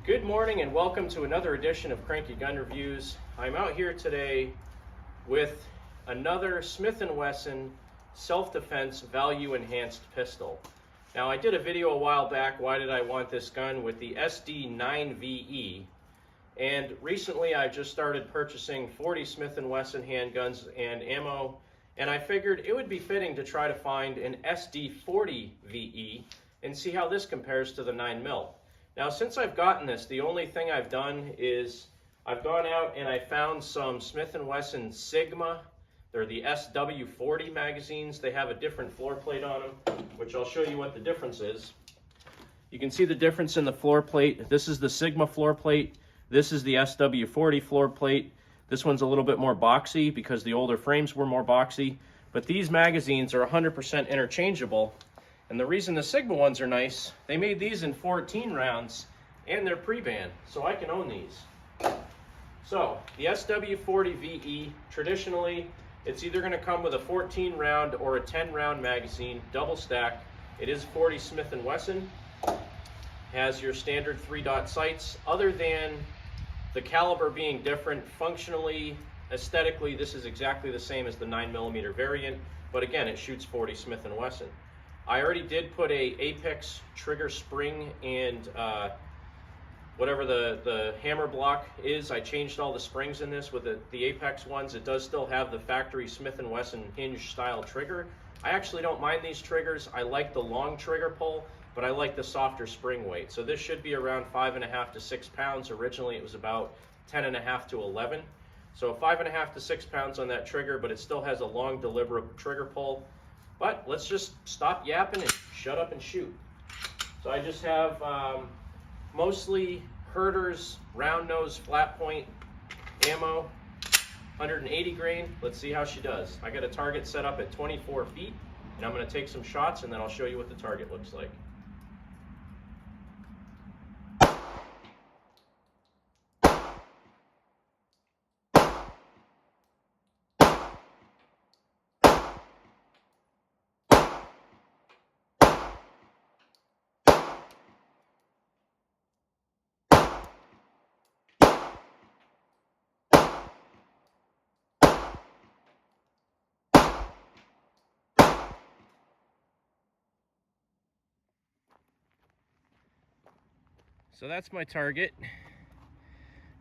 Good morning and welcome to another edition of Cranky Gun Reviews. I'm out here today with another Smith and Wesson self-defense value enhanced pistol. Now I did a video a while back, why did I want this gun, with the SD40VE, and recently I just started purchasing 40 Smith and Wesson handguns and ammo, and I figured it would be fitting to try to find an SD40VE and see how this compares to the 9mm. Now, since I've gotten this, the only thing I've done is I've gone out and I found some Smith & Wesson Sigma. They're the SW40 magazines. They have a different floor plate on them, which I'll show you what the difference is. You can see the difference in the floor plate. This is the Sigma floor plate. This is the SW40 floor plate. This one's a little bit more boxy because the older frames were more boxy. But these magazines are 100% interchangeable. And the reason the Sigma ones are nice, they made these in 14 rounds and they're pre-banned, so I can own these. So the SW40VE, traditionally, it's either going to come with a 14 round or a 10 round magazine, double stack. It is 40 Smith & Wesson, has your standard 3-dot sights. Other than the caliber being different, functionally, aesthetically, this is exactly the same as the 9mm variant, but again, it shoots 40 Smith & Wesson. I already did put a Apex trigger spring and whatever the hammer block is. I changed all the springs in this with the Apex ones. It does still have the factory Smith & Wesson hinge style trigger. I actually don't mind these triggers. I like the long trigger pull, but I like the softer spring weight. So this should be around 5.5 to 6 pounds. Originally it was about 10.5 to 11. So 5.5 to 6 pounds on that trigger, but it still has a long deliberate trigger pull. But let's just stop yapping and shut up and shoot. So I just have mostly Herder's round nose flat point ammo, 180 grain. Let's see how she does. I got a target set up at 24 feet, and I'm going to take some shots and then I'll show you what the target looks like. So that's my target.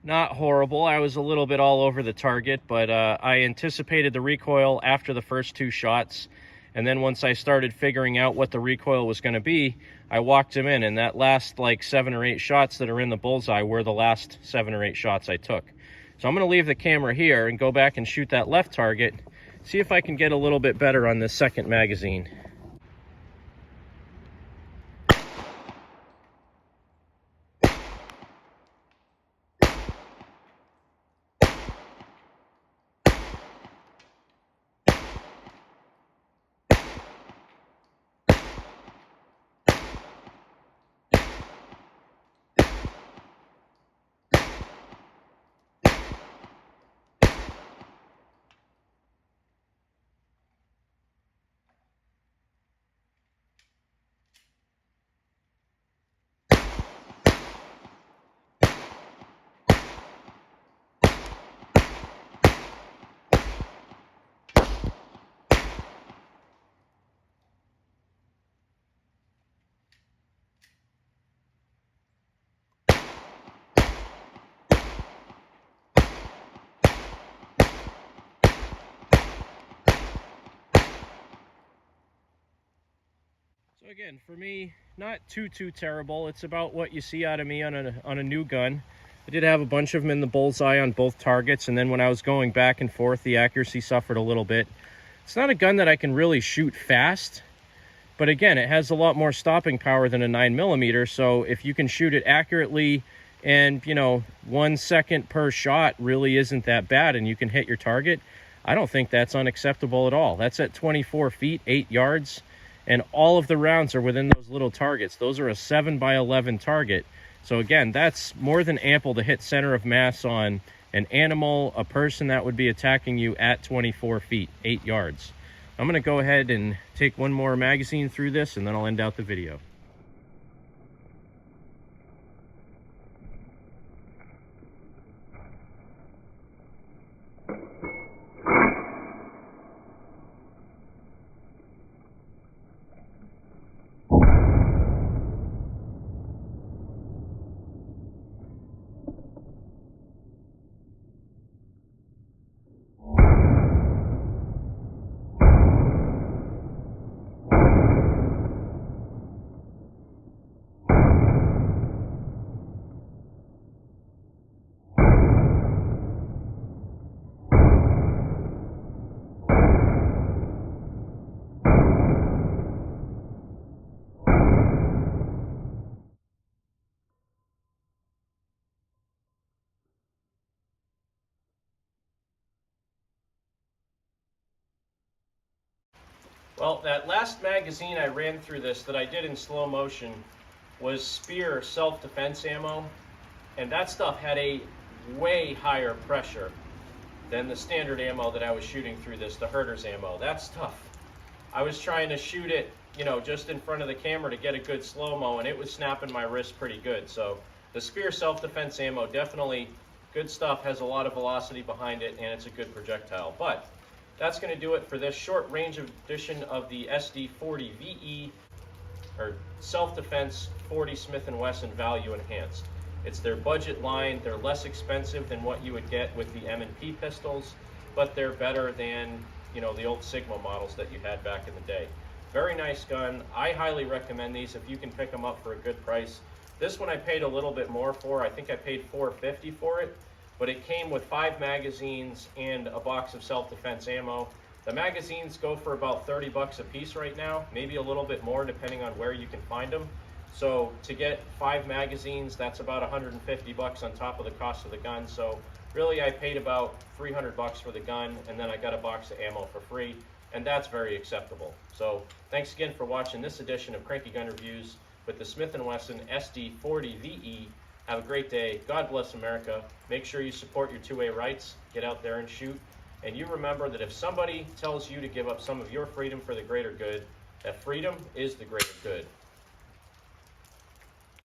Not horrible. I was a little bit all over the target, but I anticipated the recoil after the first 2 shots. And then once I started figuring out what the recoil was going to be, I walked him in. And that last like 7 or 8 shots that are in the bullseye were the last 7 or 8 shots I took. So I'm going to leave the camera here and go back and shoot that left target, see if I can get a little bit better on this second magazine. So again, for me, not too terrible. It's about what you see out of me on a new gun. I did have a bunch of them in the bullseye on both targets, and then when I was going back and forth, the accuracy suffered a little bit. It's not a gun that I can really shoot fast, but again, it has a lot more stopping power than a 9mm, so if you can shoot it accurately and, you know, 1 second per shot really isn't that bad and you can hit your target, I don't think that's unacceptable at all. That's at 24 feet, 8 yards. And all of the rounds are within those little targets. Those are a 7x11 target. So again, that's more than ample to hit center of mass on an animal, a person that would be attacking you at 24 feet, 8 yards. I'm gonna go ahead and take one more magazine through this and then I'll end out the video. Well, that last magazine I ran through this that I did in slow motion was Speer self-defense ammo, and that stuff had a way higher pressure than the standard ammo that I was shooting through this, the Herder's ammo. That's tough. I was trying to shoot it, you know, just in front of the camera to get a good slow-mo, and it was snapping my wrist pretty good. So the Speer self-defense ammo, definitely good stuff, has a lot of velocity behind it, and it's a good projectile. But that's going to do it for this short range edition of the SD40VE, or Self-Defense 40 Smith and Wesson Value Enhanced. It's their budget line. They're less expensive than what you would get with the M&P pistols, but they're better than, you know, the old Sigma models that you had back in the day. Very nice gun. I highly recommend these if you can pick them up for a good price. This one I paid a little bit more for. I think I paid $4.50 for it, but it came with 5 magazines and a box of self-defense ammo. The magazines go for about 30 bucks a piece right now, maybe a little bit more depending on where you can find them. So to get 5 magazines, that's about 150 bucks on top of the cost of the gun. So really I paid about 300 bucks for the gun, and then I got a box of ammo for free, and that's very acceptable. So thanks again for watching this edition of Cranky Gun Reviews with the Smith & Wesson SD40VE. Have a great day. God bless America. Make sure you support your 2A rights. Get out there and shoot. And you remember that if somebody tells you to give up some of your freedom for the greater good, that freedom is the greater good.